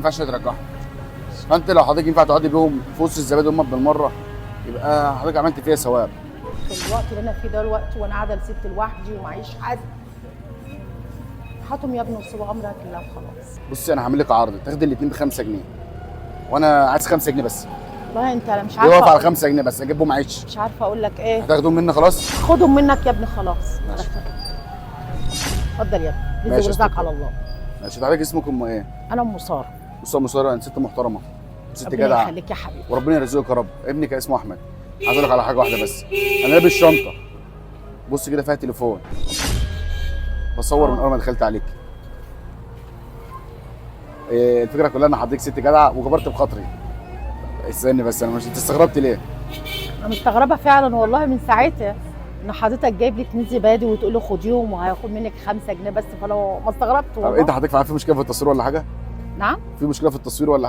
ينفعش ترجعهم. فانت لو حضرتك ينفع تقعدي بيهم في وسط الزبائن هم بالمره، يبقى حضرتك عملت فيها ثواب. في الوقت اللي انا فيه ده الوقت وانا قاعده لست لوحدي ومعيش حد، هاتهم يا ابني وسيبوا امرك لله وخلاص. بصي انا هعمل لك عرض، تاخدي الاثنين ب 5 جنيه وانا عايز 5 جنيه بس. والله انت انا مش يقف على عارفه 5 جنيه بس، اجيبهم عيش. مش عارفه اقول لك ايه. هتاخدهم مني خلاص؟ خدهم منك يا ابني خلاص. ماشي. اتفضل يا ابني، ماشي يا رزقك ستي. على الله. ماشي. حضرتك اسمك ام ايه؟ انا ام ساره. بصي يا ام ساره، انت ست محترمه، ست ربنا جدعه، يخليك يا حبيبي. وربنا يرزقك يا رب. ابنك اسمه احمد. عايز اقول لك على حاجه واحده بس، انا لابس شنطه بص كده فيها تليفون، بصور من اول ما دخلت عليك. الفكره كلها ان حضرتك ست جدعه وجبرت بخاطري. استني بس، انا مش، انت استغربت ليه؟ انا مستغربه فعلا والله من ساعتها ان حضرتك جايب لي 2 زبادي وتقول له خديهم وهياخد منك 5 جنيه بس، فانا ما استغربت طب والله. انت حضرتك في مشكله في التصوير ولا حاجه؟ نعم. في مشكله في التصوير ولا حاجه؟